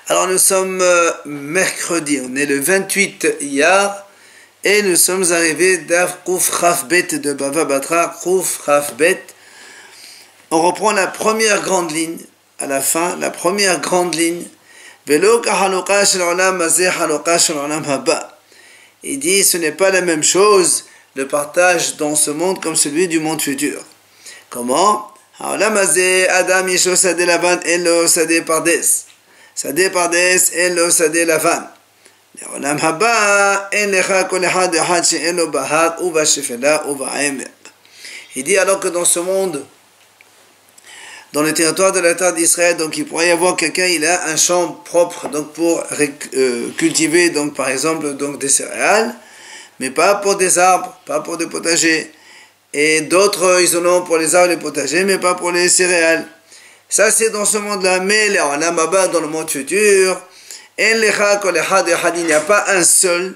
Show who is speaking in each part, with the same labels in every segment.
Speaker 1: Alors nous sommes mercredi, on est le 28 Iyar et nous sommes arrivés d'Af Kouf Chafbet de Bava Batra, Kouf Chafbet. On reprend la première grande ligne, à la fin, la première grande ligne. Velo kahaloka shel olam hazeh haloka shel olam haba. Il dit ce n'est pas la même chose le partage dans ce monde comme celui du monde futur. Comment? Haolam hazeh adam yesho sadeh lavan elo sadeh pardes. Sadeh pardes elo sadeh lavan. לעולם הבא אין לך כל אחד ואחד שאין לו בהר ובשפלה ובעמק. Il dit alors que dans ce monde, dans le territoire de la terre d'Israël, donc il pourrait y avoir quelqu'un, il a un champ propre donc pour cultiver donc par exemple donc des céréales, mais pas pour des arbres, pas pour des potagers, et d'autres ils en ont pour les arbres et les potagers, mais pas pour les céréales. Ça c'est dans ce monde-là, mais là-bas dans le monde futur, il n'y a pas un seul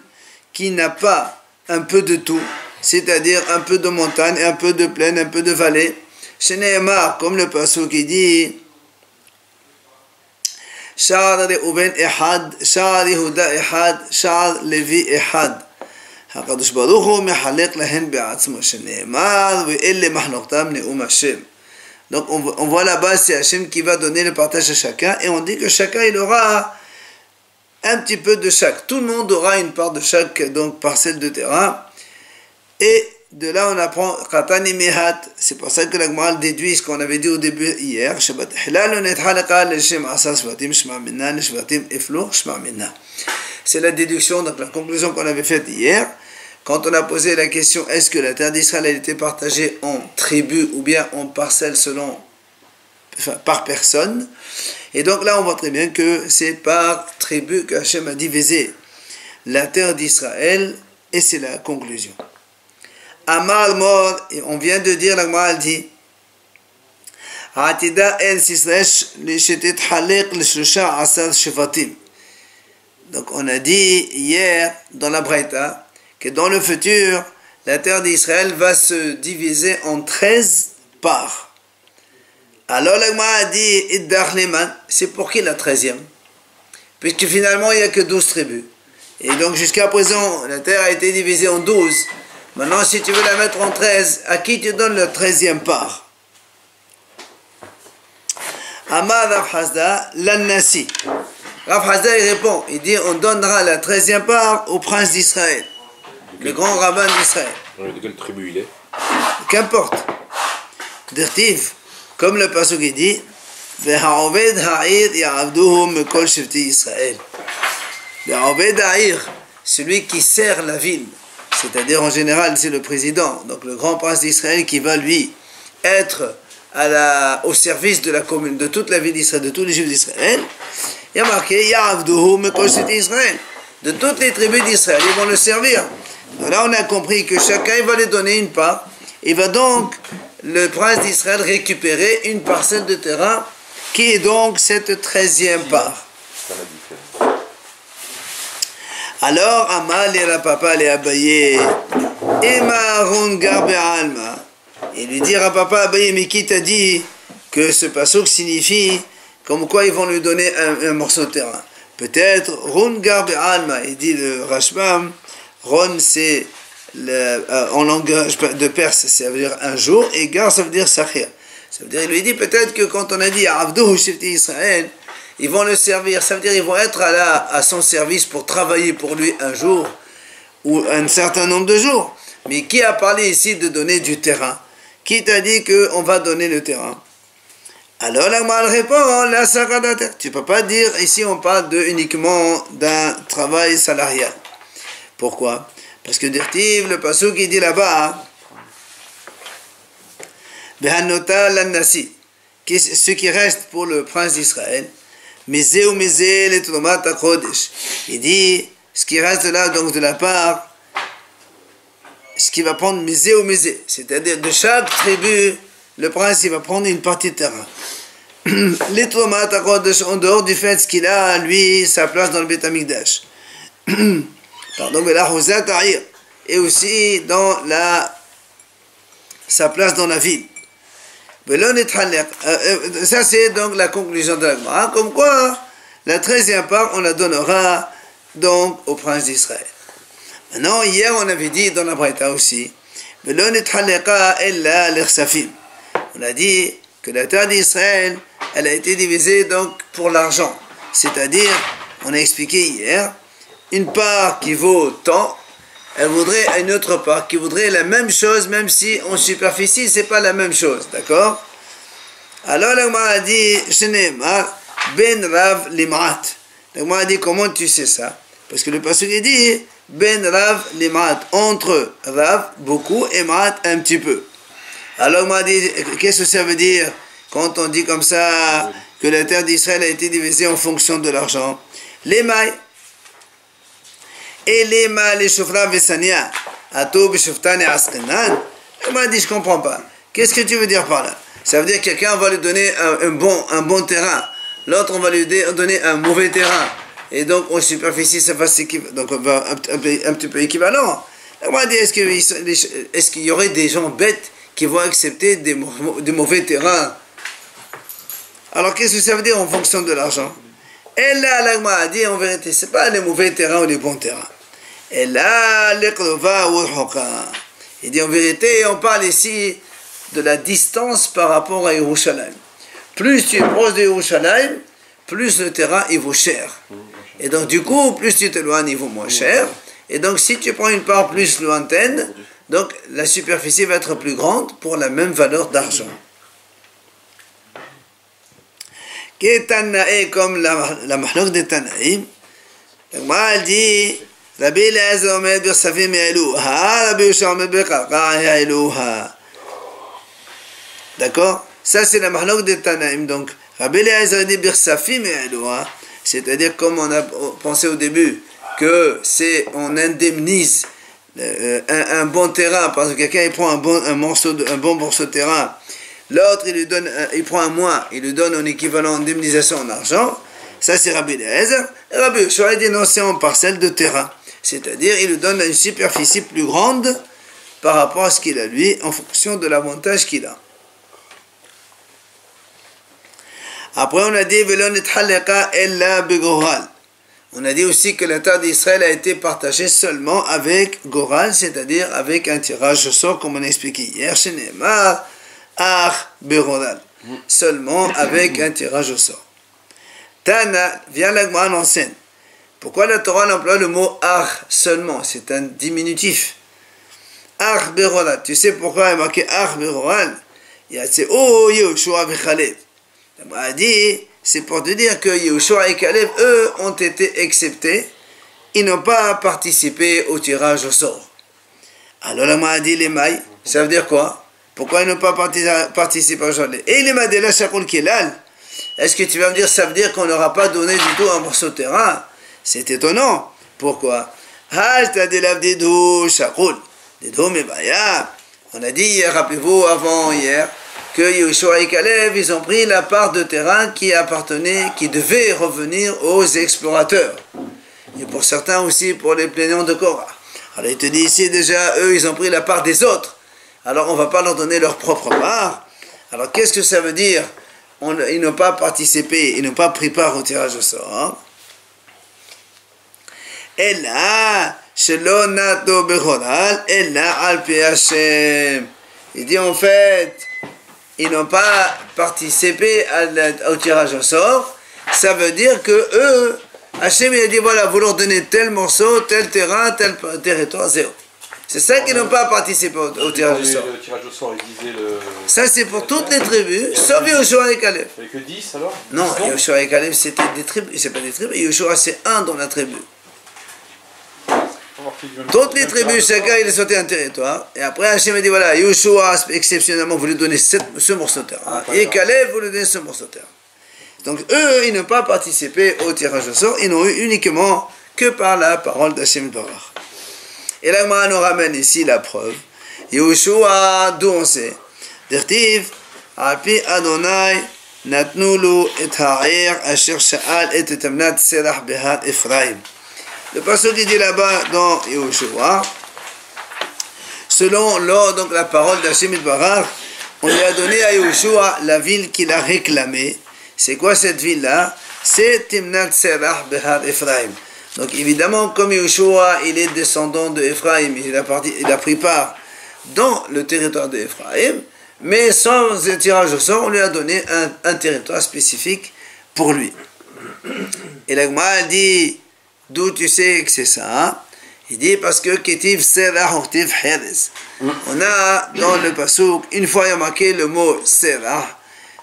Speaker 1: qui n'a pas un peu de tout, c'est-à-dire un peu de montagne, un peu de plaine, un peu de vallée. Shneemar, comme le pasuk qui dit Sha'ar Reuven Ehad, Sha'ar Yehuda Ehad, Sha'ar Levi Ehad. HaKadosh Baruch Hu mehalek lahen be'atzmo Shneemar ve'elle mahloktam ne'um Hashem. Donc on voit là-bas c'est Hashem qui va donner le partage à chacun et on dit que chacun il aura un petit peu de chaque. Tout le monde aura une part de chaque donc parcelle de terrain. Et de là on apprend Khatani Mehat. C'est pour ça que la Gemara déduit ce qu'on avait dit au début hier. C'est la déduction, donc la conclusion qu'on avait faite hier. Quand on a posé la question est-ce que la terre d'Israël a été partagée en tribus ou bien en parcelles selon, par personne. Et donc là on voit très bien que c'est par tribu que Hachem a divisé la terre d'Israël et c'est la conclusion. Amar mor, et on vient de dire, la Gemara dit Atida el sisresh lishetet halek l'shlosha asar shevatim. Donc on a dit hier dans la Braïta que dans le futur la terre d'Israël va se diviser en 13 parts. Alors la Gemara a dit Iddach Leman, c'est pour qui la 13e? Puisque finalement il n'y a que 12 tribus. Et donc jusqu'à présent la terre a été divisée en 12. Maintenant si tu veux la mettre en 13, à qui tu donnes la 13e part? Amar Rav Hasda Lannasi. Rav Hasda il répond, il dit on donnera la 13e part au prince d'Israël, le grand rabbin d'Israël.
Speaker 2: De quelle tribu il est?
Speaker 1: Qu'importe. Dirtiv. Comme le pasuk dit, Ve'ha'oved ha'ir ya'avduhu mekol shivti Israël. Ve'ha'oved ha'ir, celui qui sert la ville, c'est-à-dire en général c'est le président, donc le grand prince d'Israël qui va lui être au service de la commune, de toute la ville d'Israël, de tous les juifs d'Israël. Il y a marqué ya'avduhu mekol shivti Israël. De toutes les tribus d'Israël, ils vont le servir. Donc là on a compris que chacun va lui donner une part. Il va donc le prince d'Israël récupérer une parcelle de terrain qui est donc cette 13e part. Alors Amal et la papa les Abaye Ema Aaron Garbe Alma. Il lui dit à papa Abaye, mais qui t'a dit que ce pasuk signifie comme quoi ils vont lui donner un morceau de terrain? Peut-être Ron Garbe Alma. Il dit le Rashbam, Ron c'est en langage de Perse, ça veut dire un jour, et Gar, ça veut dire Sachir. Ça veut dire, il lui dit peut-être que quand on a dit Avdou Shifti Israël, ils vont le servir, ça veut dire ils vont être à son service pour travailler pour lui un jour, ou un certain nombre de jours. Mais qui a parlé ici de donner du terrain? Qui t'a dit qu'on va donner le terrain? Alors la Gemara répond, la Sakada terre. Tu ne peux pas dire, ici on parle uniquement d'un travail salarial. Pourquoi? Parce que Dirtiv, le pasuk qui dit là-bas, Behanota l'annasi, ce qui reste pour le prince d'Israël, Mizé ou Mizé le Tromat Kodesh. Il dit, ce qui reste là, donc de la part, ce qui va prendre Mizé ou Mizé, c'est-à-dire de chaque tribu, le prince il va prendre une partie de terrain. Les Tromat Kodesh, en dehors du fait qu'il a, lui, sa place dans le Beth Amikdash. Pardon, mais la et aussi dans sa place dans la ville. Ça c'est donc la conclusion de la Gemara, comme quoi La 13e part, on la donnera donc au prince d'Israël. Maintenant, hier, on avait dit dans la Braïta aussi, on a dit que la terre d'Israël, elle a été divisée donc pour l'argent. C'est-à-dire, on a expliqué hier, une part qui vaut tant, elle voudrait une autre part qui voudrait la même chose, même si en superficie, c'est pas la même chose, d'accord? Alors, la Gemara a dit, Ben Rav Lim'at. La Gemara a dit, comment tu sais ça? Parce que le pasuk dit, Ben Rav Lim'at, entre Rav, beaucoup, et Ma'at, un petit peu. Alors, la Gemara a dit, qu'est-ce que ça veut dire quand on dit comme ça que la terre d'Israël a été divisée en fonction de l'argent? Les mailles. Et les mailles, les shofra vesania, ato b'shoftan et askenan. Elle m'a dit, je comprends pas. Qu'est-ce que tu veux dire par là? Ça veut dire que quelqu'un va lui donner un bon terrain. L'autre, on va lui donner un mauvais terrain. Et donc, en superficie, ça va donc un petit peu équivalent. Elle m'a dit, est-ce qu'il y aurait des gens bêtes qui vont accepter des mauvais terrains? Alors, qu'est-ce que ça veut dire en fonction de l'argent? Et là, l'Agma a dit, en vérité, ce n'est pas les mauvais terrains ou les bons terrains. Et là, l'Ekrova ou l'Hoka. Il dit, en vérité, on parle ici de la distance par rapport à Yerushalayim. Plus tu es proche de Yerushalayim, plus le terrain, il vaut cher. Et donc, du coup, plus tu t'éloignes, il vaut moins cher. Et donc, si tu prends une part plus lointaine, donc la superficie va être plus grande pour la même valeur d'argent. Comme la mahlok de Tanaïm, elle dit, Rabbi Eliezer omed b'chsafim ya'eluha, Rabbi Yoshua omed b'karka ya'eluha. D'accord? Ça, c'est la mahlok de Tanaïm. Donc, Rabbi Eliezer dit b'chsafim ya'eluha, c'est-à-dire, comme on a pensé au début, que on indemnise un bon terrain, parce que quelqu'un il prend un bon morceau de terrain, l'autre il prend un moins, il lui donne un équivalent d'indemnisation en argent. Ça c'est Rabbi Eliezer. Et Rabbi Yoshua dit non, c'est en parcelle de terrain, c'est-à-dire il lui donne une superficie plus grande par rapport à ce qu'il a lui, en fonction de l'avantage qu'il a. Après on a dit on a dit aussi que la terre d'Israël a été partagée seulement avec Goral, c'est-à-dire avec un tirage au sort, comme on a expliqué hier chez Neymar. Seulement avec un tirage au sort. Tana, vient la Gemara enseigne. Pourquoi la Torah emploie le mot Ach seulement? C'est un diminutif. Ach Beroral. Tu sais pourquoi il est marqué Ach Beroral? C'est Oh Yehoshua Vechaleb. La Gemara a dit, c'est pour te dire que Yehoshua et Caleb, eux, ont été exceptés. Ils n'ont pas participé au tirage au sort. Alors la Gemara a dit les mailles. Ça veut dire quoi? Pourquoi ils n'ont pas participé aujourd'hui? Et les Madela Shakul Kilal, est-ce que tu vas me dire, ça veut dire qu'on n'aura pas donné du tout un morceau de terrain? C'est étonnant. Pourquoi? On a dit hier, rappelez-vous, avant hier, que Yehoshua et Caleb, ils ont pris la part de terrain qui devait revenir aux explorateurs. Et pour certains aussi, pour les plaignants de Korah. Alors il te dit ici déjà, eux, ils ont pris la part des autres. Alors on ne va pas leur donner leur propre part. Alors qu'est-ce que ça veut dire? Ils n'ont pas participé, ils n'ont pas pris part au tirage au sort. Et là, Shelo Nato Bechoral, et là, Alpi Hashem. Il dit en fait, ils n'ont pas participé au tirage au sort. Ça veut dire que eux, Hashem il a dit voilà, vous leur donnez tel morceau, tel terrain, tel territoire, zéro. C'est ça qu'ils n'ont pas participé au tirage au sort.
Speaker 2: Le tirage au sort, il disait le...
Speaker 1: Ça, c'est pour toutes les tribus, sauf Yehoshua et Caleb.
Speaker 2: Il n'y avait que 10 alors?
Speaker 1: Non, Yehoshua et Caleb, c'était des tribus. C'est pas des tribus. Yehoshua, c'est un dans la tribu. Toutes les tribus, chacun, il a sauté un territoire. Et après, Hachem a dit voilà, Yehoshua, exceptionnellement, vous lui donnez ce morceau de terrain. Et Caleb, vous lui donnez ce morceau de terrain. Donc, eux, ils n'ont pas participé au tirage au sort. Ils n'ont eu uniquement que par la parole d'Hachem Barach. Et là, on nous ramène ici la preuve. Yehoshua, d'où on sait. Dirtiv, Alpi Adonai, Natnulu et Ha'ir, Asher Sha'al et Tamnat Serach Behat Ephraim. Le passage qui dit là-bas dans Yehoshua, selon donc la parole d'Hachem Barach, on lui a donné à Yehoshua la ville qu'il a réclamée. C'est quoi cette ville-là? c'est Timnat Serah Behar Ephraim. Donc évidemment, comme Yeshua, il est descendant de Ephraim, il a pris part dans le territoire de Ephraim, mais sans tirage au sort, on lui a donné un territoire spécifique pour lui. Et la Gemara dit, d'où tu sais que c'est ça? Il dit parce que Ketiv Serah Hortiv Heres. On a dans le Pasuk, une fois il y a marqué le mot Serah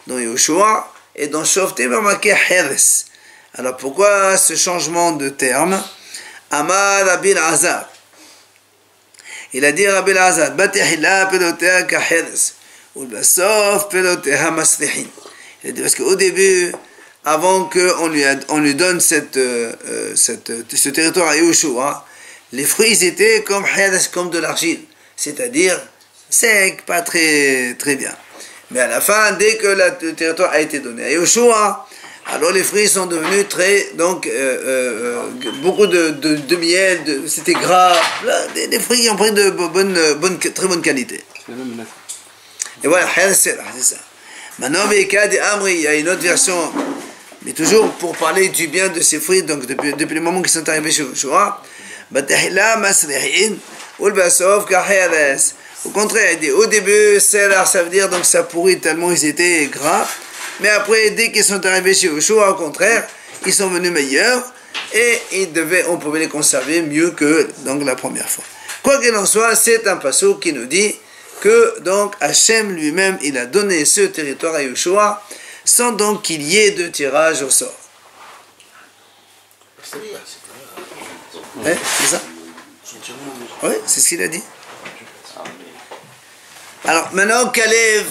Speaker 1: dans Yeshua, et dans Shoftim il y a marqué Heres. Alors pourquoi ce changement de terme? Amar Rabbi Azar. Il a dit Rabbi Azar, Batihila pelotea kaheres, ou basof pelotea masrihin. Il a dit parce qu'au début, avant qu'on lui donne ce territoire à Yeshua, les fruits étaient comme heres, comme de l'argile, c'est-à-dire sec, pas très bien. Mais à la fin, dès que le territoire a été donné à Yeshua, alors les fruits sont devenus beaucoup de miel, c'était gras, des fruits qui ont pris de très bonne qualité. Et voilà, c'est ça. Maintenant, il y a une autre version, mais toujours pour parler du bien de ces fruits, donc depuis le moment qu'ils sont arrivés chez Yeshua, au contraire, il dit, au début, ça veut dire donc ça pourrit tellement ils étaient gras. Mais après, dès qu'ils sont arrivés chez Yeshua, au contraire, ils sont venus meilleurs et on pouvait les conserver mieux que donc, la première fois. Quoi qu'il en soit, c'est un pasuk qui nous dit que donc Hachem lui-même, il a donné ce territoire à Yeshua sans donc qu'il y ait de tirage au sort. C'est ça? Oui, c'est ce qu'il a dit. Alors maintenant, Kalev,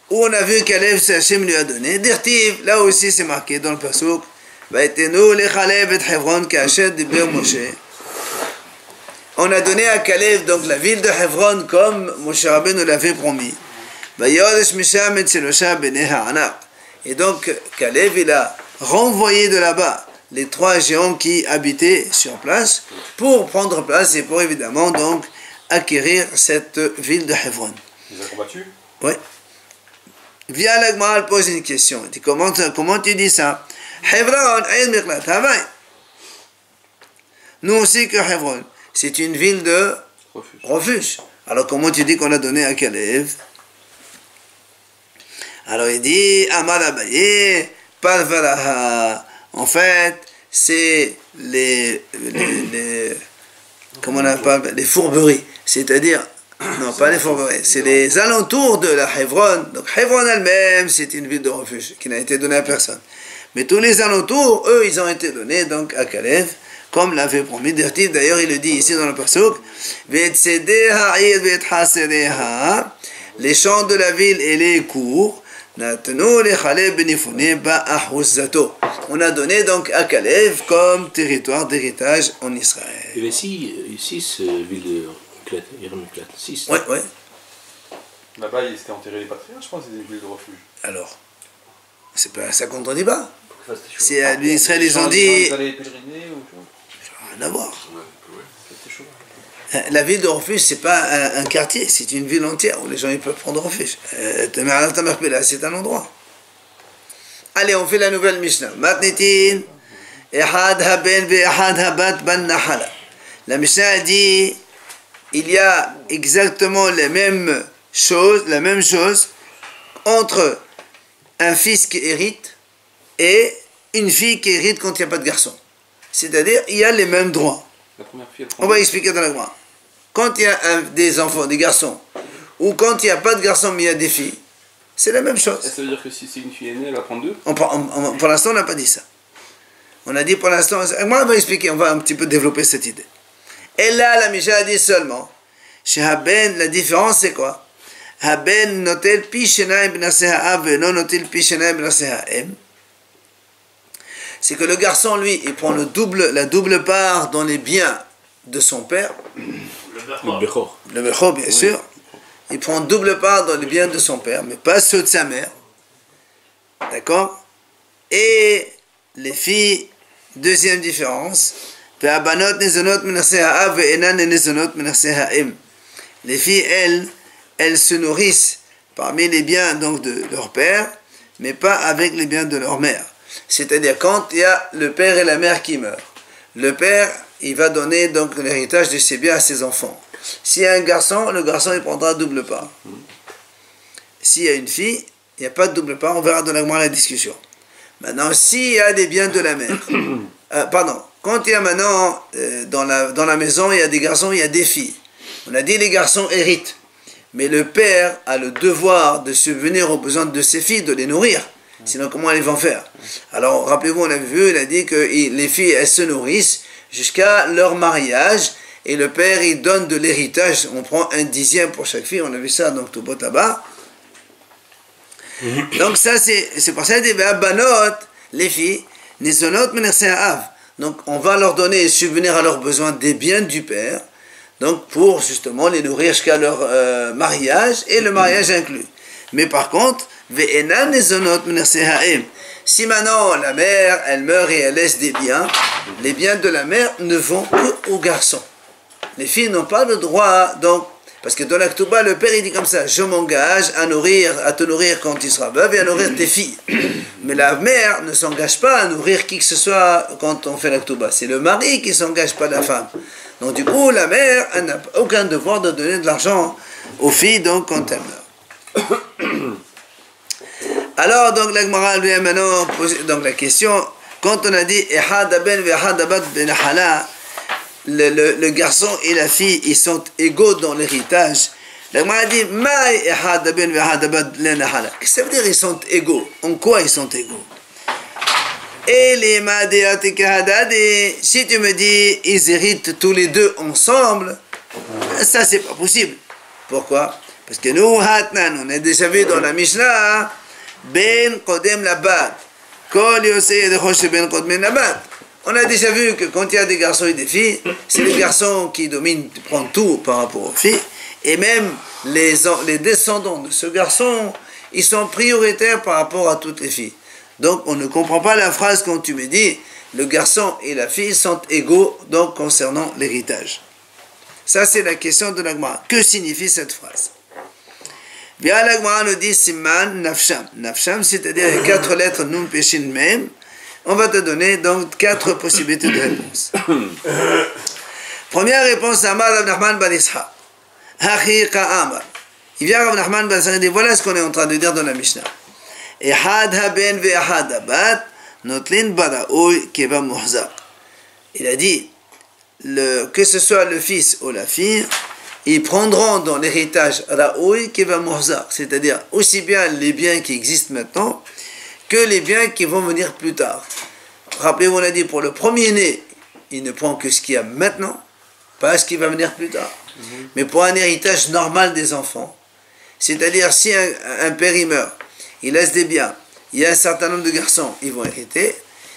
Speaker 1: où on a vu qu'Alev, c'est Hachem lui a donné. Dirtiv, là aussi c'est marqué dans le pasuk. On a donné à Kalev donc la ville de Hebron comme Moshe Rabbeinu l'avait promis. Et donc Kalev il a renvoyé de là-bas les 3 géants qui habitaient sur place pour prendre place et pour évidemment donc acquérir cette ville de Hebron.
Speaker 2: Ils ont combattu?
Speaker 1: Oui. Via la Gemara, elle pose une question. Elle dit, comment tu dis ça? Hebron, nous aussi que Hebron, c'est une ville de refuge. Alors comment tu dis qu'on a donné à Kalev? Alors il dit, Amar Abaye, Parvaraha. En fait, c'est comment on appelle, les fourberies. C'est-à-dire, non, pas les fourberies, c'est les alentours de la Hebron. Donc Hebron elle-même, c'est une ville de refuge qui n'a été donnée à personne. Mais tous les alentours, eux, ils ont été donnés donc à Kalev, comme l'avait promis Dirtiv. D'ailleurs, il le dit ici dans le pasuk, les champs de la ville et les cours, on a donné donc à Kalev comme territoire d'héritage en Israël.
Speaker 3: Il y avait 6 villes de Yermuklat. 6.
Speaker 1: Oui.
Speaker 2: Là-bas, ils étaient enterrés les patriarches, je pense, c'est des villes de refuge.
Speaker 1: Alors, ça ne contredit pas. Si à l'Israël, ils ont dit.
Speaker 2: Ils allaient pèleriner ou tout.
Speaker 1: Rien à voir. La ville de refuge, c'est pas un quartier, c'est une ville entière où les gens ils peuvent prendre refuge. C'est un endroit. Allez, on fait la nouvelle Mishnah. Matnitin, Ehad haben ve'ehad habat ban nahala. La Mishnah dit, il y a exactement la même chose entre un fils qui hérite et une fille qui hérite quand il n'y a pas de garçon. C'est-à-dire, il y a les mêmes droits. On va expliquer dans la Gemara. Quand il y a des enfants, des garçons, ou quand il n'y a pas de garçons mais il y a des filles, c'est la même chose.
Speaker 2: Ça veut dire que si c'est une fille aînée, elle va prendre 2?
Speaker 1: Pour l'instant, on n'a pas dit ça. On a dit pour l'instant, moi on va expliquer, on va un petit peu développer cette idée. Et là, la Mishnah a dit seulement, chez Haben, la différence c'est quoi? Haben notel pi shenaim b'naseh ha'av et non notel pi shenaim b'naseh ha'em. C'est que le garçon, lui, il prend la double part dans les biens de son père.
Speaker 3: Le Bechor.
Speaker 1: Le Bechor, bien sûr. Il prend double part dans les biens de son père, mais pas ceux de sa mère. D'accord? Et les filles, deuxième différence. Les filles, elles se nourrissent parmi les biens donc, de leur père, mais pas avec les biens de leur mère. C'est-à-dire quand il y a le père et la mère qui meurent. Le père, il va donner donc l'héritage de ses biens à ses enfants. S'il y a un garçon, le garçon il prendra double part. S'il y a une fille, il n'y a pas de double part, on verra dans la discussion. Maintenant, s'il y a des biens de la mère, quand il y a maintenant dans la maison, il y a des garçons, il y a des filles. On a dit les garçons héritent, mais le père a le devoir de subvenir aux besoins de ses filles, de les nourrir. Sinon, comment elles vont faire? Alors, rappelez-vous, on avait vu, il a dit que les filles, elles se nourrissent jusqu'à leur mariage, et le père, il donne de l'héritage. On prend 1/10 pour chaque fille, on a vu ça, donc tout beau tabac. Donc ça, c'est pour ça qu'il dit, banot, les filles, nizonot menerse ha'av. Donc, on va leur donner et subvenir à leurs besoins des biens du père, donc pour justement les nourrir jusqu'à leur mariage, et le mariage inclus. Mais par contre, ve'enan nizonot menerse ha'im. Si maintenant la mère, elle meurt et elle laisse des biens, les biens de la mère ne vont qu'aux garçons. Les filles n'ont pas le droit, donc, parce que dans la Ketouba, le père il dit comme ça, je m'engage à te nourrir quand tu seras veuve et à nourrir tes filles. Mais la mère ne s'engage pas à nourrir qui que ce soit quand on fait la Ketouba. C'est le mari qui s'engage, pas la femme. Donc du coup, la mère, elle n'a aucun devoir de donner de l'argent aux filles donc, quand elles meurent. Alors, donc, la Gemara lui a maintenant posé donc, la question, quand on a dit le garçon et la fille, ils sont égaux dans l'héritage. La Gemara a dit qu'est-ce que ça veut dire ils sont égaux? En quoi ils sont égaux? Et les si tu me dis ils héritent tous les deux ensemble, ça c'est pas possible. Pourquoi? Parce que nous, on a déjà vu dans la Mishnah, Ben Kodem Labat. Kol Yosei Yedechoshe Ben Kodem Labat. On a déjà vu que quand il y a des garçons et des filles, c'est les garçons qui dominent, qui prennent tout par rapport aux filles. Et même les descendants de ce garçon, ils sont prioritaires par rapport à toutes les filles. Donc on ne comprend pas la phrase quand tu me dis le garçon et la fille sont égaux donc concernant l'héritage. Ça c'est la question de la Gemara. Que signifie cette phrase? Bien la Gemara nous dit Siman Nafsham. Nafsham, c'est-à-dire les 4 lettres Nun Peshin Mem. On va te donner donc 4 possibilités de réponse. Première réponse, Amar Rav Nachman ben Ishaq. Hachi Ka'amar. Il vient Rav Nachman ben Ishaq et dit voilà ce qu'on est en train de dire dans la Mishnah. Ehad haben ve'ehad habat notlin bara'oy keva muhzaq. Il a dit que ce soit le fils ou la fille, ils prendront dans l'héritage ra'oy keva muhzaq, c'est-à-dire aussi bien les biens qui existent maintenant que les biens qui vont venir plus tard. Rappelez-vous, on a dit pour le premier-né, il ne prend que ce qu'il y a maintenant, pas ce qui va venir plus tard. Mais pour un héritage normal des enfants, c'est-à-dire si un père il meurt, il laisse des biens, il y a un certain nombre de garçons, ils vont hériter.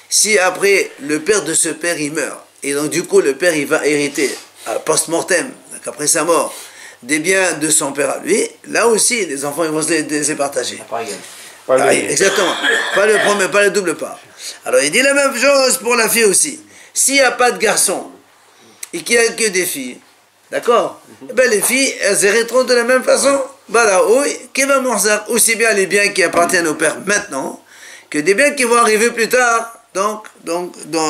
Speaker 1: Si après le père de ce père il meurt, et donc du coup le père il va hériter post-mortem, après sa mort, des biens de son père à lui, là aussi les enfants ils vont se les partager. Exactement. Pas le premier, pas le double part. Alors il dit la même chose pour la fille aussi. S'il n'y a pas de garçon et qu'il n'y a que des filles, d'accord? Eh bien les filles, elles hériteront de la même façon. Aussi bien les biens qui appartiennent au père maintenant que des biens qui vont arriver plus tard donc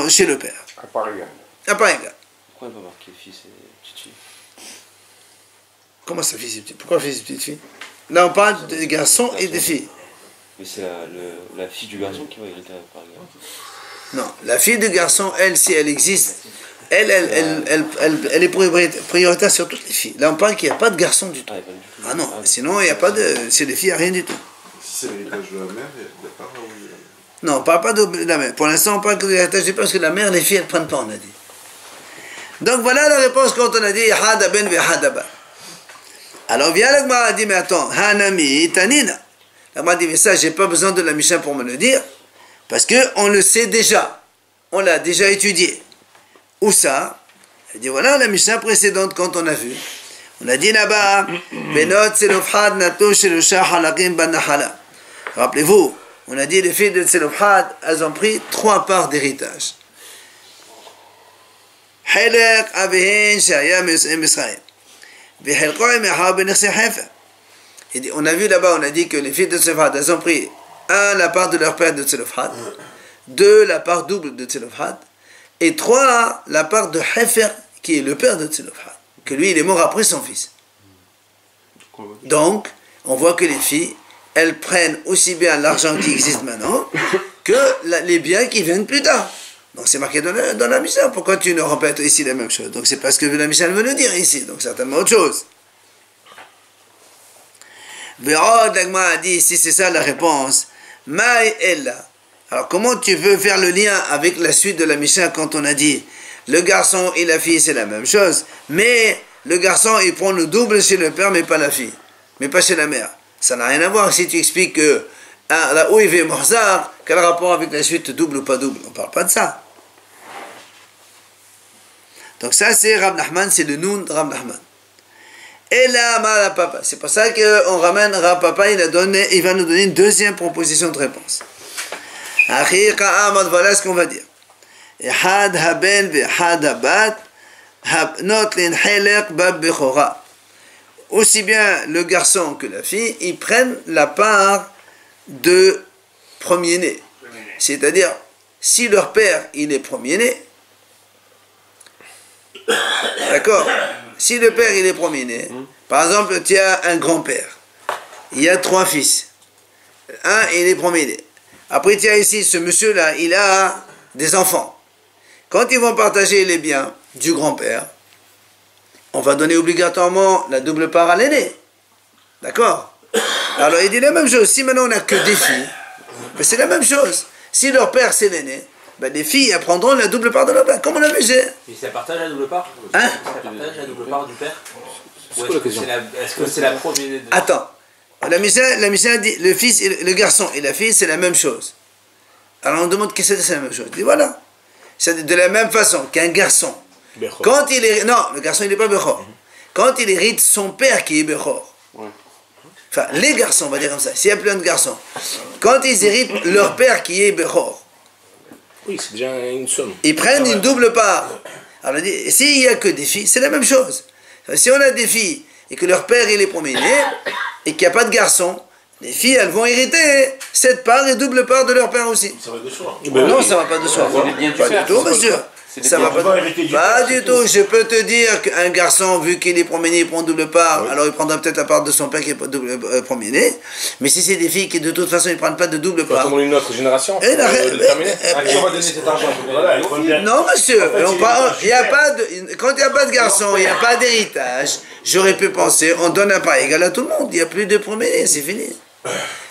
Speaker 1: chez le père.
Speaker 2: À part égale.
Speaker 1: À part égale.
Speaker 3: Pourquoi il va marquer fils et petite fille?
Speaker 1: Comment ça, fils et petite? Pourquoi fils et petite fille? Là on parle des garçons et des filles.
Speaker 3: Mais c'est la fille du garçon qui va hériter par égale.
Speaker 1: Non, la fille du garçon, elle, si elle existe, elle est prioritaire sur toutes les filles. Là, on parle qu'il n'y a pas de garçon du tout. Ah non, sinon, il n'y a pas de... C'est des filles, il n'y a rien du tout.
Speaker 4: Si c'est l'héritage de la mère, il n'y a pas...
Speaker 1: Non, on ne parle pas de la mère. Pour l'instant, on parle que de l'héritage du père, parce que la mère, les filles, elles ne prennent pas, on a dit. Donc, voilà la réponse quand on a dit « Hada ben ve hada ba ». Alors, vient la Gemara, dit « Mais attends, Hanami tanina ». La Gemara dit « Mais ça, je n'ai pas besoin de la Mishnah pour me le dire, parce qu'on le sait déjà. On l'a déjà étudié. » Où ça? Elle dit voilà la Mishnah précédente quand on a vu. On a dit là-bas, Benot Tselofhad Nato Shelosha Halakim Banahala. Rappelez-vous, on a dit les filles de Tselofhad, elles ont pris 3 parts d'héritage. Helek Avehen Shaya Misraël. Vehelkoy Meha Benerse Hefer. On a vu là-bas, on a dit que les filles de Tselofhad, elles ont pris la part de leur père de Tselofhad. 2, la part double de Tzelofhad, et 3, la part de Hefer, qui est le père de Tzelofhad, que lui, il est mort après son fils. Donc, on voit que les filles, elles prennent aussi bien l'argent qui existe maintenant que les biens qui viennent plus tard. Donc c'est marqué dans la Mishnah. Pourquoi tu ne répètes ici la même chose? Donc c'est parce que la Mishnah veut nous dire ici, donc certainement autre chose. Vérod, l'Agma a dit, si c'est ça la réponse, Maï Ella. Alors comment tu veux faire le lien avec la suite de la Mishnah quand on a dit le garçon et la fille c'est la même chose, mais le garçon il prend le double chez le père mais pas la fille, mais pas chez la mère. Ça n'a rien à voir si tu expliques que la Ouiv et Morzar, quel rapport avec la suite double ou pas double? On ne parle pas de ça. Donc ça c'est Rav Nachman, c'est le Noun de Rav Nachman. Et là, Mala Papa, c'est pour ça qu'on ramène Rav Papa, il va nous donner une deuxième proposition de réponse. Voilà ce qu'on va dire. Ehad haben ve'ehad habat habnot linhelek bab bechora. Aussi bien le garçon que la fille, ils prennent la part de premier-né. C'est-à-dire, si leur père, il est premier-né, d'accord? Si le père, il est premier-né, par exemple, tu as un grand-père, il y a 3 fils. Un, il est premier-né. Après, tu as ici, ce monsieur-là, il a des enfants. Quand ils vont partager les biens du grand-père, on va donner obligatoirement la double part à l'aîné. D'accord? Alors il dit la même chose. Si maintenant on n'a que des filles, ben c'est la même chose. Si leur père c'est l'aîné, ben les filles elles prendront la double part de leur père. Comme on avait dit.
Speaker 5: Et ça partage la double part?
Speaker 1: Hein?
Speaker 5: Ça partage la double part du père? Ou
Speaker 3: C'est quoi la question?
Speaker 5: est-ce que c'est la première?
Speaker 1: Attends. La Mishnah dit le fils, le garçon et la fille c'est la même chose. Alors on demande qu'est-ce que c'est la même chose. Il dit voilà. C'est de la même façon qu'un garçon.
Speaker 3: Bechor.
Speaker 1: Quand il est... Non, le garçon il n'est pas Bechor. Quand il hérite son père qui est Bechor. Enfin, les garçons, on va dire comme ça. S'il y a plein de garçons. Quand ils héritent leur père qui est Bechor,
Speaker 3: Oui, c'est déjà une somme.
Speaker 1: ils prennent une double part. Alors, s'il n'y a que des filles, c'est la même chose. Si on a des filles et que leur père il est premier-né et qu'il n'y a pas de garçons, les filles elles vont hériter cette part et double part de leur père aussi.
Speaker 5: Ça va de soi.
Speaker 1: Non, ça ne va pas de soi. Pas du tout, monsieur. Ça va pas du tout. Je peux te dire qu'un garçon, vu qu'il est premier-né, il prend double part, alors il prendra peut-être la part de son père qui est premier-né. Mais si c'est des filles qui de toute façon ils ne prennent pas de double
Speaker 3: Faut
Speaker 1: part.
Speaker 3: attendre une autre génération.
Speaker 1: Et la-
Speaker 3: le terminer.
Speaker 2: Qui on va donner cet argent?
Speaker 1: Non, monsieur, il y a pas de, quand il n'y a pas de garçon, il n'y a pas d'héritage, j'aurais pu penser, on donne un part égal à tout le monde, il n'y a plus de premier-né, c'est fini.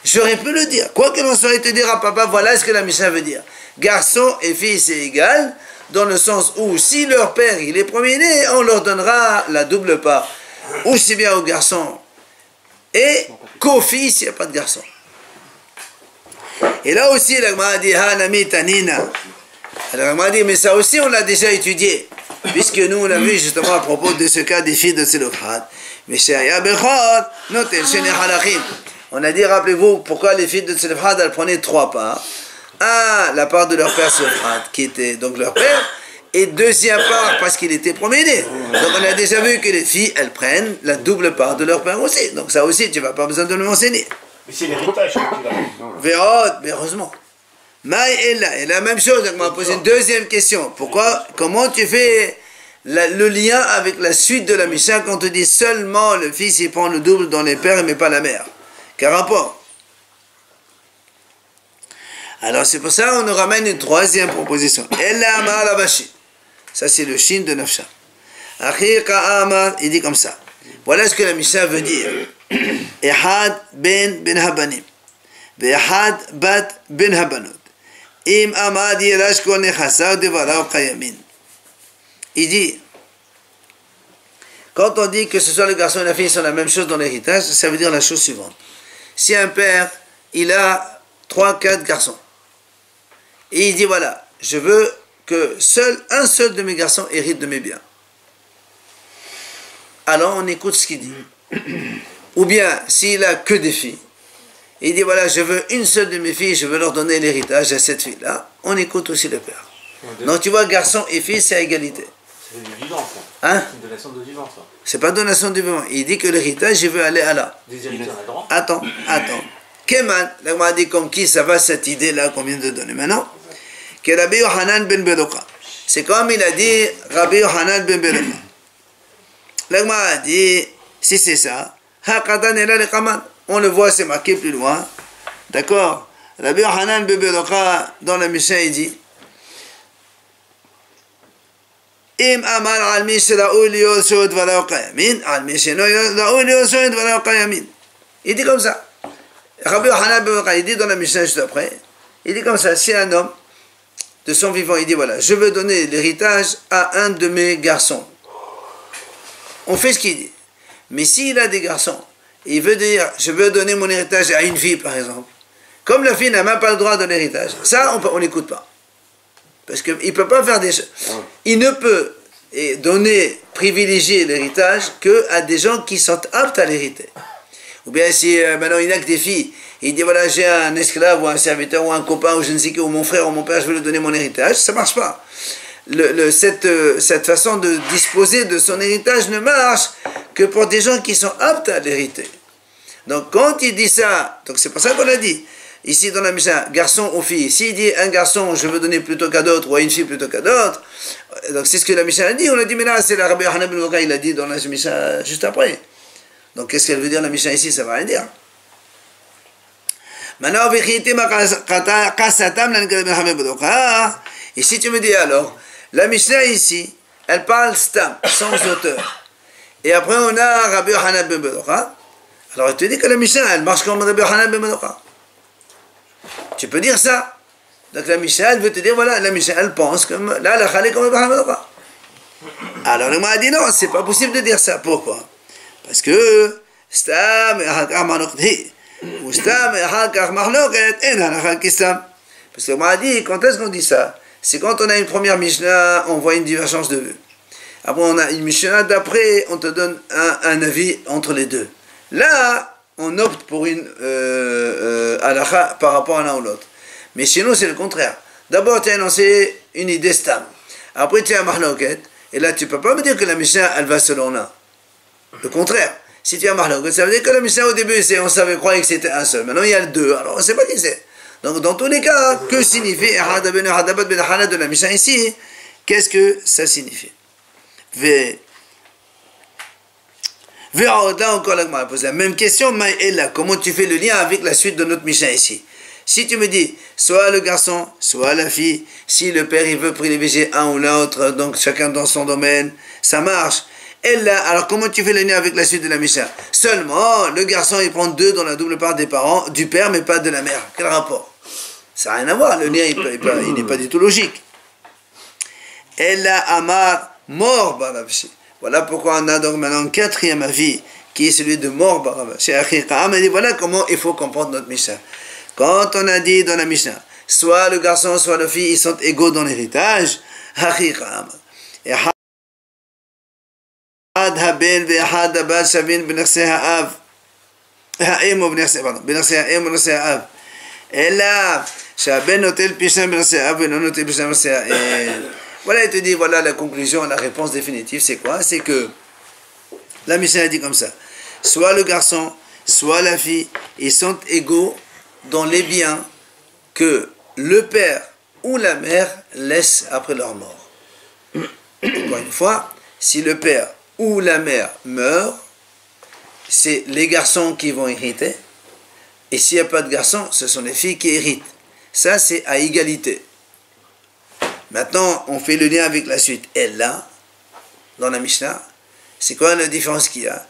Speaker 1: J'aurais pu le dire. Quoi que l'on saurait te dire à papa, voilà ce que la Mishnah veut dire. Garçon et fille, c'est égal, dans le sens où si leur père il est premier-né, on leur donnera la double part. Aussi bien aux garçons et qu'aux filles s'il n'y a pas de garçon. Et là aussi, la Gemara dit, Hanami Tanina. La Gemara dit, mais ça aussi on l'a déjà étudié, puisque nous on a vu justement à propos de ce cas des filles de Tzelofhad. Mais on a dit, rappelez-vous, pourquoi les filles de Tzelofhad elles prenaient 3 parts. Un, la part de leur père Tzelofhad, qui était donc leur père, et deuxième part parce qu'il était premier-né. Donc on a déjà vu que les filles, elles prennent la double part de leur père aussi. Donc ça aussi, tu n'as pas besoin de le mentionner.
Speaker 6: Mais c'est l'héritage qu'il a.
Speaker 1: Vérod, mais heureusement. Maï est là. Et la même chose, donc on m'a posé une deuxième question. Pourquoi, comment tu fais le lien avec la suite de la Mishnah quand on te dit seulement le fils il prend le double dans les pères mais pas la mère? Quel rapport? Alors c'est pour ça qu'on nous ramène une troisième proposition. Ella Amar Labashi. Ça c'est le shin de Nafsha. Achiqa Amar, il dit comme ça. Voilà ce que la Mishnah veut dire. Ehad ben habanim. Ve'ehad bat ben habanot. Im Amad yirash kol nechasa devarav qayamin. Il dit, quand on dit que ce soit le garçon et la fille sont la même chose dans l'héritage, ça veut dire la chose suivante. Si un père, il a 3-4 garçons, et il dit voilà, je veux que un seul de mes garçons hérite de mes biens. Alors on écoute ce qu'il dit. Ou bien, s'il a que des filles, il dit voilà, je veux une seule de mes filles, je veux leur donner l'héritage à cette fille-là, on écoute aussi le père. Donc tu vois, garçon et fille, c'est à égalité.
Speaker 5: C'est du vivant, ça.
Speaker 1: Hein?
Speaker 5: C'est une donation de vivant, ça.
Speaker 1: C'est pas donation du vivant. Il dit que l'héritage, je veux aller à là.
Speaker 5: Des héritiers, on a le droit.
Speaker 1: Attends. Keman, là on m'a dit comme qui ça va cette idée-là qu'on vient de donner maintenant. que Rabbi Yohanan ben Bedoka. C'est comme il a dit Rabbi Yohanan ben Bedoka. L'Agma a dit, si c'est ça, on le voit, c'est marqué plus loin. D'accord? Rabbi Yohanan ben Bedoka, dans la Mishnah, il dit, Im amar al mi shira'u liyo shoed v'la'u qayamin, al mi shira'u liyo shoed v'la'u qayamin. Il dit comme ça. Rabbi Yohanan ben Bedoka, il dit dans la Mishnah juste après, il dit comme ça, si un homme, de son vivant, il dit voilà, je veux donner l'héritage à un de mes garçons. On fait ce qu'il dit. Mais s'il a des garçons, il veut dire, je veux donner mon héritage à une fille, par exemple. Comme la fille n'a même pas le droit de l'héritage, ça, on n'écoute pas. Parce qu'il ne peut pas faire des choses. Il ne peut privilégier l'héritage qu'à des gens qui sont aptes à l'hériter. Ou bien si maintenant il n'a que des filles, il dit voilà, j'ai un esclave ou un serviteur ou un copain ou je ne sais qui, ou mon frère ou mon père, je veux lui donner mon héritage, ça ne marche pas. Cette façon de disposer de son héritage ne marche que pour des gens qui sont aptes à l'hériter. Donc quand il dit ça, donc c'est pour ça qu'on a dit, ici dans la Mishnah, garçon ou fille, s'il dit un garçon je veux donner plutôt qu'à d'autres, ou à une fille plutôt qu'à d'autres, donc c'est ce que la Mishnah a dit, on a dit mais là c'est la Rabbi Yohanan ben Bedoka, il a dit dans la Mishnah juste après. Donc qu'est-ce qu'elle veut dire la Mishnah ici, ça ne va rien dire. Maintenant, et si tu me dis alors, la Mishnah ici, elle parle stam, sans auteur. Et après on a Rabbi Yohanan ben Bedoka. Alors elle te dit que la Mishnah, elle marche comme Rabbi Yohanan ben Bedoka. Tu peux dire ça. Donc la Mishnah, elle veut te dire, voilà, la Mishnah, elle pense comme, là, la Khalé comme Rabbi Yohanan ben Bedoka. Alors le m'a dit non, c'est pas possible de dire ça. Pourquoi? Parce que stam et hakar manokti. Ou stam et hakar mahloket en halakha kistam. Parce que m'a dit, quand est-ce qu'on dit ça? C'est quand on a une première Mishnah, on voit une divergence de vue. Après, on a une Mishnah d'après, on te donne un avis entre les deux. Là, on opte pour une halakha par rapport à l'un ou l'autre. Mais chez nous, c'est le contraire. D'abord, tu as énoncé une idée stam. Après, tu as un mahloket. Et là, tu ne peux pas me dire que la Mishnah, elle va selon l'un. Le contraire. Si tu as mahloket, ça veut dire que la Mishnah, au début, on savait croire que c'était un seul. Maintenant, il y a le deux. Alors, on ne sait pas qui c'est. Donc, dans tous les cas, que signifie de la Mishnah ici? Qu'est-ce que ça signifie? Là encore, la pose la même question, mais là, comment tu fais le lien avec la suite de notre Mishnah ici? Si tu me dis, soit le garçon, soit la fille, si le père il veut privilégier un ou l'autre, donc chacun dans son domaine, ça marche. Et là, alors comment tu fais le lien avec la suite de la Mishnah? Seulement, le garçon il prend 2 dans la double part des parents, du père mais pas de la mère. Quel rapport? Ça n'a rien à voir, le lien il n'est pas du tout logique. Et là, Amar, mort Barabshi. Voilà pourquoi on a donc maintenant un 4e avis, qui est celui de mort Barabshi. Il dit voilà comment il faut comprendre notre Mishnah. Quand on a dit dans la Mishnah, soit le garçon, soit la fille, ils sont égaux dans l'héritage, et là, voilà, il te dit, voilà la conclusion, la réponse définitive, c'est quoi? C'est que la Mishnah a dit comme ça, soit le garçon, soit la fille, ils sont égaux dans les biens que le père ou la mère laissent après leur mort. Encore une fois, si le père ou la mère meurt, c'est les garçons qui vont hériter, et s'il n'y a pas de garçons, ce sont les filles qui héritent. Ça, c'est à égalité. Maintenant, on fait le lien avec la suite. Et là, dans la Mishnah, c'est quoi la différence qu'il y a?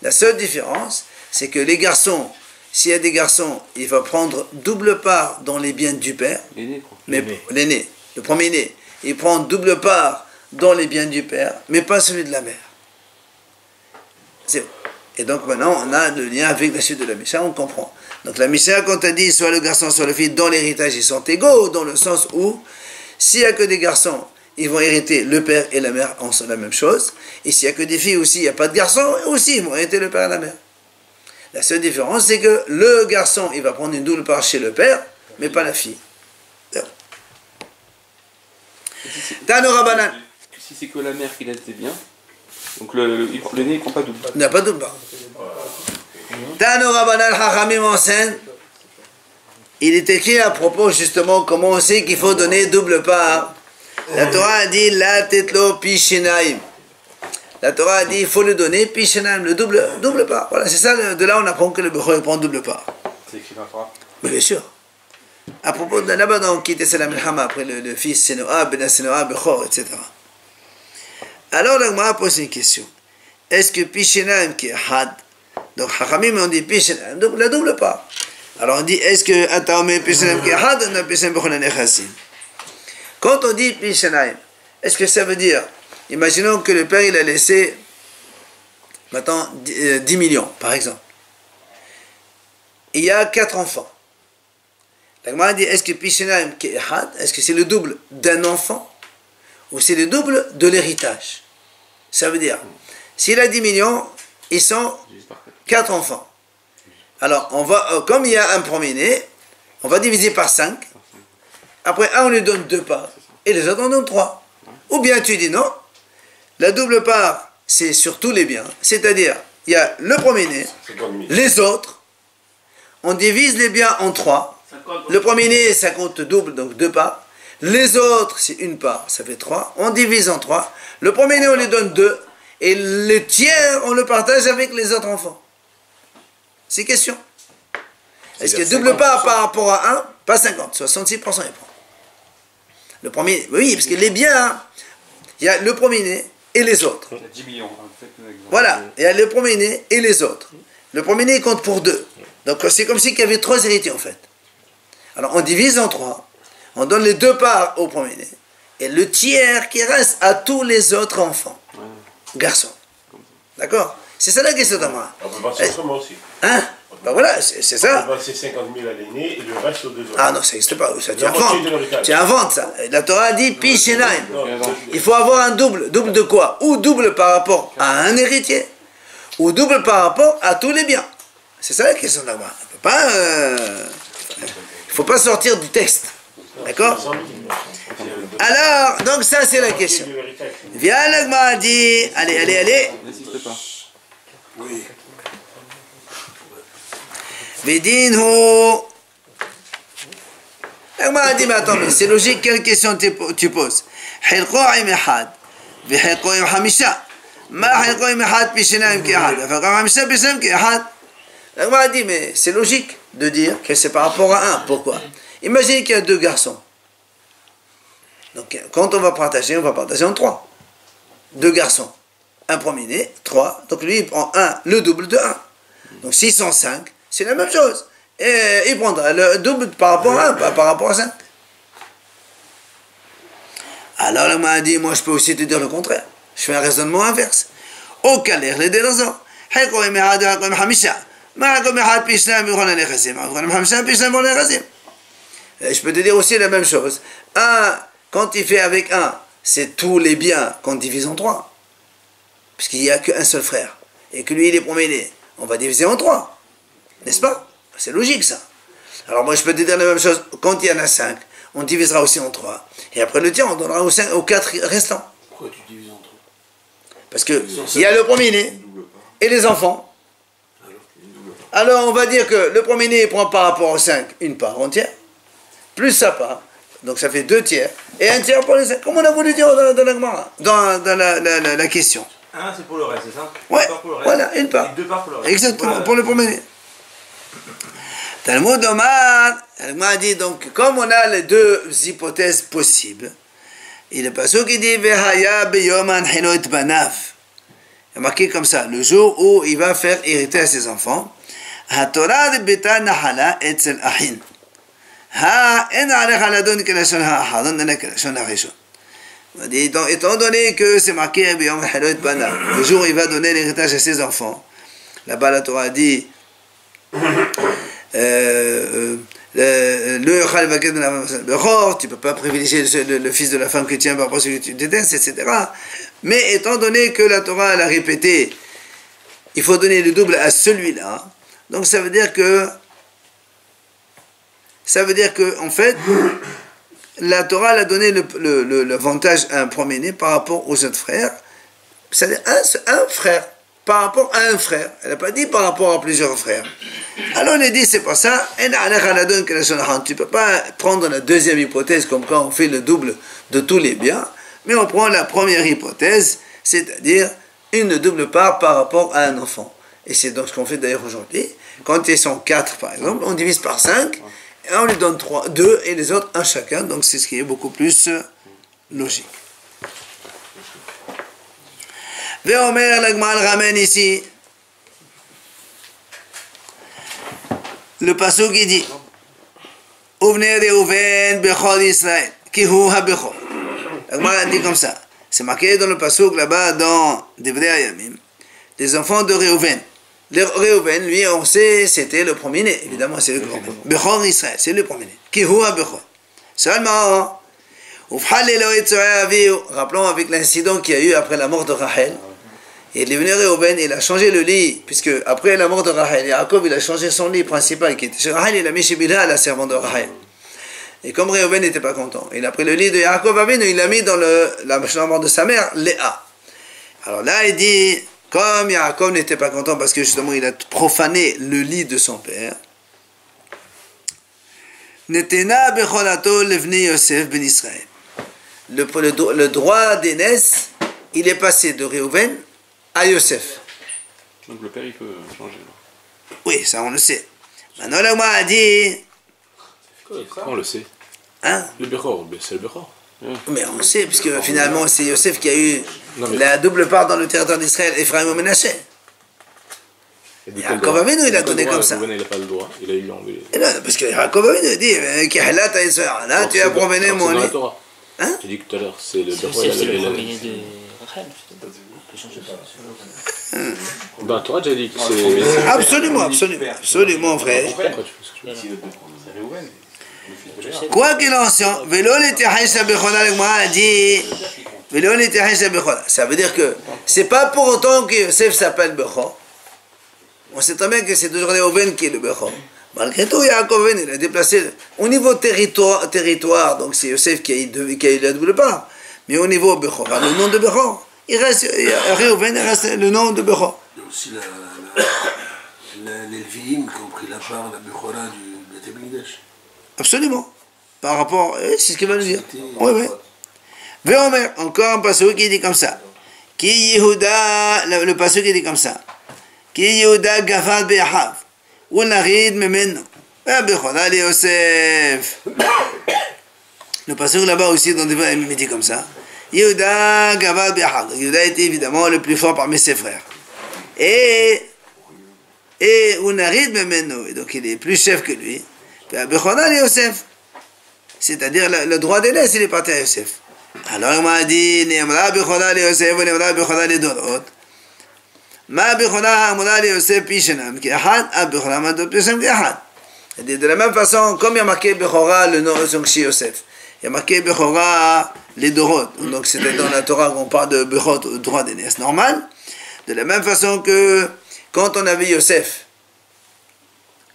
Speaker 1: La seule différence, c'est que les garçons, s'il y a des garçons, il va prendre double part dans les biens du père. L'aîné, le premier-né, il prend double part dans les biens du père, mais pas celui de la mère. Et donc maintenant, on a le lien avec la suite de la Mishnah, on comprend. Donc la Mishnah, quand on dit soit le garçon, soit la fille, dans l'héritage, ils sont égaux, dans le sens où, s'il n'y a que des garçons, ils vont hériter le père et la mère en sont la même chose. Et s'il n'y a que des filles aussi, il n'y a pas de garçons, aussi ils vont hériter le père et la mère. La seule différence, c'est que le garçon, il va prendre une double part chez le père, mais pas la fille. Tano Banan.
Speaker 3: Si c'est que la mère qui laisse des biens, donc l'aîné il prend pas double.
Speaker 1: Il n'a pas double part. Tano Banan Hachamim enseigne, il est écrit à propos justement comment on sait qu'il faut donner double part. La Torah a dit la tetlo pishenaim. La Torah a dit il faut le donner pishenaim, le double part. Voilà, c'est ça, de là on apprend que le Bechor prend double part.
Speaker 2: C'est écrit dans la Torah.
Speaker 1: Mais bien sûr. À propos de là-bas dans Kitté Salam el-Hama, après le fils Senoa, Ben Senoa, Bechor, etc. Alors la Gemara pose une question. Est-ce que pishenaim qui est had, donc Hachamim on dit pishenaim, donc la double part. Alors on dit est-ce que Ataomé pishenaim qui est had, on a pishenaim bechol anechassim. Quand on dit pishenaim, est-ce que ça veut dire, imaginons que le père il a laissé maintenant 10 millions par exemple. Il y a 4 enfants. La Gemara dit est-ce que pishenaim qui est had, est-ce que c'est le double d'un enfant ou c'est le double de l'héritage? Ça veut dire, s'il a 10 millions, ils sont 4 enfants. Alors, on va, comme il y a un premier-né, on va diviser par 5. Après, un, on lui donne 2 parts. Et les autres, on donne 3. Ou bien tu dis non, la double part, c'est sur tous les biens. C'est-à-dire, il y a le premier-né, les autres, on divise les biens en 3. Le premier-né, ça compte double, donc 2 parts. Les autres, c'est 1 part, ça fait 3. On divise en 3. Le premier-né, on lui donne 2. Et le tiers, on le partage avec les autres enfants. C'est question. Est-ce que double part par rapport à 1? Pas 50, 66% il prend. Le premier, oui, parce que les biens, il y a le premier-né et les autres.
Speaker 2: Il y a 10 millions. Hein,
Speaker 1: voilà, il y a le premier-né et les autres. Le premier-né compte pour 2. Donc c'est comme s'il y avait 3 héritiers en fait. Alors on divise en 3. On donne les 2 parts au premier-né. Et le tiers qui reste à tous les autres enfants. Garçons. D'accord? C'est ça la question d'Amara.
Speaker 6: On peut passer autrement aussi.
Speaker 1: Hein? Ben voilà, c'est ça.
Speaker 6: On peut passer 50 000 à l'aîné et le reste aux 2 autres.
Speaker 1: Ah non, ça n'existe pas. Ça, tu
Speaker 6: La moitié
Speaker 1: inventes.
Speaker 6: de l'héritage.
Speaker 1: Tu inventes ça. La Torah a dit Pishenaim.
Speaker 6: Non,
Speaker 1: Il faut avoir un double. Double de quoi? Ou double par rapport à un héritier, ou double par rapport à tous les biens. C'est ça la question d'Amara. Il ne faut pas sortir du texte. D'accord? Alors, donc ça c'est la question. Viens, l'Agma dit, allez.
Speaker 3: N'insiste pas.
Speaker 4: Oui.
Speaker 1: Vedinhu. L'Agma dit, mais attends, mais c'est logique, quelle question tu poses? Hilko im ehad, v'hilko im hamisha. Ma hilko im ehad pishenaim ki ehad, v'hilko im hamisha pishenaim ki ehad. L'Agma dit, mais c'est logique de dire que c'est par rapport à 1. Pourquoi? Imaginez qu'il y a 2 garçons. Donc, quand on va partager en 3. 2 garçons. Un premier-né, 3. Donc, lui, il prend le double de 1. Donc, s'ils sont 5, c'est la même chose. Et il prendra le double par rapport à 1, pas par rapport à 5. Alors, le m'a dit, moi, je peux aussi te dire le contraire. Je fais un raisonnement inverse. Au calère, les deux raisons. Je peux te dire aussi la même chose. Quand il fait avec 1, c'est tous les biens qu'on divise en 3. Puisqu'il n'y a qu'un seul frère. Et que lui, il est premier-né. On va diviser en 3. N'est-ce pas? C'est logique, ça. Alors moi, je peux te dire la même chose. Quand il y en a 5, on divisera aussi en 3. Et après le tiers, on donnera aux 4 restants.
Speaker 5: Pourquoi tu divises en 3?
Speaker 1: Parce que il y a le premier-né et les enfants. Alors on va dire que le premier-né prend par rapport aux 5 une part entière, plus sa part. Donc ça fait 2 tiers. Et un tiers pour les 5. Comme on a voulu dire dans la question.
Speaker 5: Un, c'est pour le reste, c'est ça?
Speaker 1: Ouais,
Speaker 5: Une part pour le reste.
Speaker 1: voilà, une part.
Speaker 5: Et 2 parts pour le reste.
Speaker 1: Exactement,
Speaker 5: Voilà.
Speaker 1: pour le premier-né. Talmud Omar, Talmud a dit donc, comme on a les 2 hypothèses possibles, il est pas sûr qu'il dit Vehaya beyoman helo et banav. Il y a marqué comme ça, le jour où il va faire hériter à ses enfants. HaTorah de beta nahala etzel ahin. Ha en alecha ladon kelashon ha'ahadon nana kelashon ha'rishon. Étant donné que c'est marqué beyoman helo et banav, le jour où il va donner l'héritage à ses enfants, là-bas la Torah dit tu ne peux pas privilégier le fils de la femme que tu aimes par rapport à celui que tu détestes, etc. Mais étant donné que la Torah l'a répété, il faut donner le double à celui-là. Donc ça veut dire que en fait, la Torah a donné l'avantage à un premier-né par rapport aux autres frères. C'est-à-dire un frère. par rapport à un frère. Elle n'a pas dit par rapport à plusieurs frères. Alors on a dit, c'est pas ça. Tu ne peux pas prendre la deuxième hypothèse comme quand on fait le double de tous les biens, mais on prend la première hypothèse, c'est-à-dire une double part par rapport à un enfant. Et c'est donc ce qu'on fait d'ailleurs aujourd'hui. Quand ils sont 4 par exemple, on divise par 5, et on lui donne 2 et les autres un chacun, donc c'est ce qui est beaucoup plus logique. Veomer l'Agmal ramène ici le pasuk qui dit Uvne Reuven bechol Israël ki hu ha-bechol. L'Agmal dit comme ça. C'est marqué dans le pasuk là-bas dans Devrei Hayamim. Les enfants de Reuven. Reuven, lui, on sait, c'était le premier-né. Évidemment, c'est le premier. Bechol Israël, c'est le premier-né. Ki hu ha-bechol. Seulement, rappelons avec l'incident qu'il y a eu après la mort de Rachel. Et il est venu Reuven, il a changé le lit, puisque après la mort de Rachel, Yaakov il a changé son lit principal qui était chez Rachel, il a mis chez Bilha, la servante de Rachel. Et comme Reuven n'était pas content, il a pris le lit de Yaakov Avinu, il l'a mis dans la chambre de sa mère, Léa. Alors là, il dit, comme Yaakov n'était pas content parce que justement il a profané le lit de son père, Netena becholato levni Yosef ben Israël. Le droit d'aînesse, il est passé de Reuven à Yosef.
Speaker 3: Donc le père il peut changer.
Speaker 1: Oui, ça on le sait. Maintenant là, moi a dit.
Speaker 7: On le sait.
Speaker 1: Hein?
Speaker 7: Le Bechor, c'est le Bechor.
Speaker 1: Mais on le sait, puisque finalement c'est Yosef qui a eu la double part dans le territoire d'Israël, Ephraim et Ménaché. Yaakov Avinu, il a donné comme ça.
Speaker 7: Il n'a pas le droit, il a eu l'envie.
Speaker 1: Parce que Yaakov Avinu dit là, tu as promené mon lit.
Speaker 7: Hein? Tu dis que tout à l'heure, c'est le Bechor.
Speaker 5: C'est le premier de Rachel.
Speaker 7: Ben, toi, déjà dit que c'est.
Speaker 1: Absolument vrai. Quoi qu'il en soit, ça veut dire que c'est pas pour autant que Yosef s'appelle Bechor. On sait très bien que c'est toujours Reuven qui est le Bechor. Malgré tout, Yaakov il a déplacé au niveau territoire, donc c'est Yosef qui a eu la double part. Mais au niveau Bechor, le nom de Bechor, il reste Reuven, il reste le nom de Bechor.
Speaker 8: Il y a aussi les Lévi'im qui ont pris la part, la Bechora du Beth Amikdash.
Speaker 1: Absolument. Par rapport, c'est ce qu'il va nous dire. Oui, oui. Veomer, encore un passage qui dit comme ça. Ki Yehuda, le passage qui dit comme ça. Ki Yehuda gafad be'ahav. Unarid memeno. Bechora li Yosef. Le passage là-bas aussi dans des versets il dit comme ça. Yehuda gafad be'ahav. Yehuda était évidemment le plus fort parmi ses frères. Et Unarid memeno. Et donc il est plus chef que lui. Bechora li Yosef. C'est-à-dire le droit d'aînesse, il est parti à Yosef. Alors il m'a dit, Ne'emra bechora li Yosef, Ne'emra bechora li Dorot. Ma bechora amra li Yosef pishenam ki ahad, a bechora madot pishenam ki ahad. De la même façon, comme il y a marqué bechora le nom de chez Yosef, il y a marqué bechora les Dorot. Donc c'était dans la Torah qu'on parle de bechor, droit d'aînesse normal. De la même façon que quand on avait Yosef,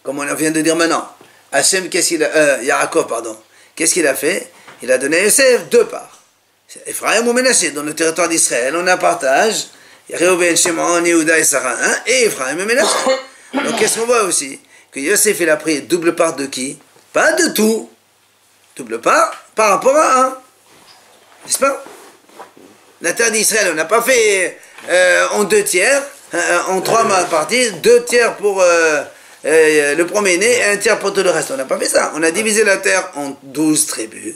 Speaker 1: comme on vient de dire maintenant, Hachem, Yaakov, pardon. Qu'est-ce qu'il a fait? Il a donné à Yosef 2 parts. Ephraim ou Ménaché, dans le territoire d'Israël, on a un partage. Reuven, Shimon, Yehuda et Sarah, et Ephraim et Ménaché. Donc qu'est-ce qu'on voit aussi? Que Yosef, il a pris double part de qui? Pas de tout. Double part par rapport à un. N'est-ce pas? La terre d'Israël, on n'a pas fait en 2 tiers, en 3 parties, 2 tiers pour... le premier-né et 1 tiers pour tout le reste. On n'a pas fait ça. On a divisé la terre en 12 tribus.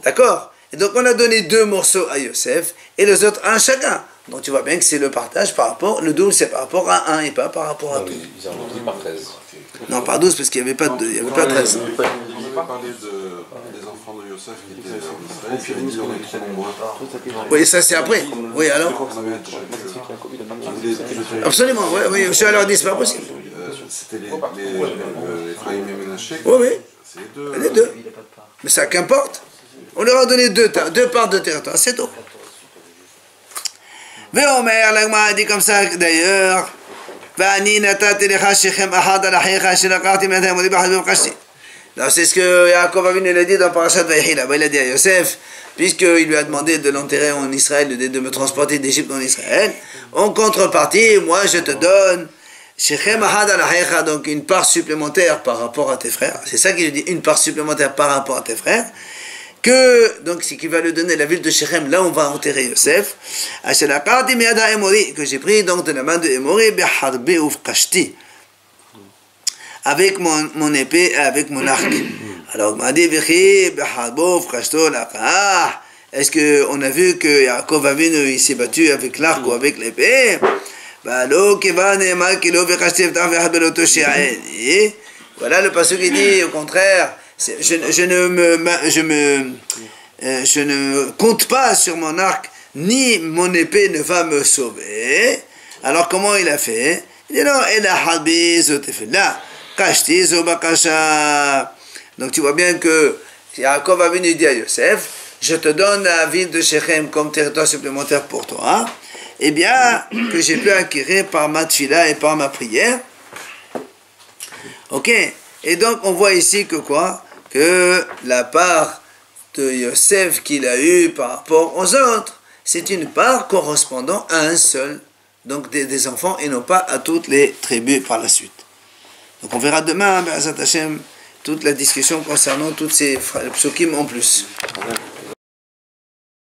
Speaker 1: D'accord? Et donc on a donné 2 morceaux à Yosef et les autres 1 chacun. Donc tu vois bien que c'est le partage par rapport, le 12 c'est par rapport à 1 et pas par rapport à 2.
Speaker 7: Ils ont dit par 13.
Speaker 1: Non, par 12 parce qu'il n'y avait pas de, il y avait pas 13.
Speaker 4: On a parlé des enfants de Yosef qui étaient en Israël, il avait dit on est trop nombreux.
Speaker 1: Oui, ça c'est après. Oui, alors? Absolument, oui, je leur dis, c'est pas possible.
Speaker 4: C'était les Ephraim et Ménaché.
Speaker 1: Oui, oui.
Speaker 4: C'est les 2.
Speaker 1: Les 2. Mais ça qu'importe. On leur a donné 2 parts de territoire, c'est tout. Veomer, l'Agma a dit comme ça d'ailleurs. ואני נתתי לך שכם אחד על אחיך אשר לקחתי מידם ולי בחד ובקשתי. Alors c'est ce que Yaakov Avinu l'a dit dans Parashat Vayechi, là-bas il a dit à Yosef, puisqu'il lui a demandé de l'enterrer en Israël, de me transporter d'Égypte en Israël, en contrepartie, moi je te donne Shechem Ahad Alahecha, donc une part supplémentaire par rapport à tes frères. C'est ça qu'il dit, une part supplémentaire par rapport à tes frères. Donc c'est qu'il va lui donner la ville de Shechem, là on va enterrer Yosef. Que j'ai pris donc de la main de Emori, avec mon épée et avec mon arc. Alors il m'a dit, est-ce qu'on a vu que Yaakov Avinu il s'est battu avec l'arc ou avec l'épée? Voilà le passage qui dit au contraire, je ne compte pas sur mon arc, ni mon épée ne va me sauver. Alors comment il a fait? Il dit non, donc tu vois bien que Yaakov a venu dire à Yosef, je te donne la ville de Shechem comme territoire supplémentaire pour toi, eh bien, que j'ai pu acquérir par ma tfila et par ma prière. Ok, et donc on voit ici que quoi? Que la part de Yosef qu'il a eue par rapport aux autres, c'est une part correspondant à un seul, donc des enfants, et non pas à toutes les tribus par la suite. Donc on verra demain, Be'ezrat Hashem, toute la discussion concernant toutes ces psukim en plus.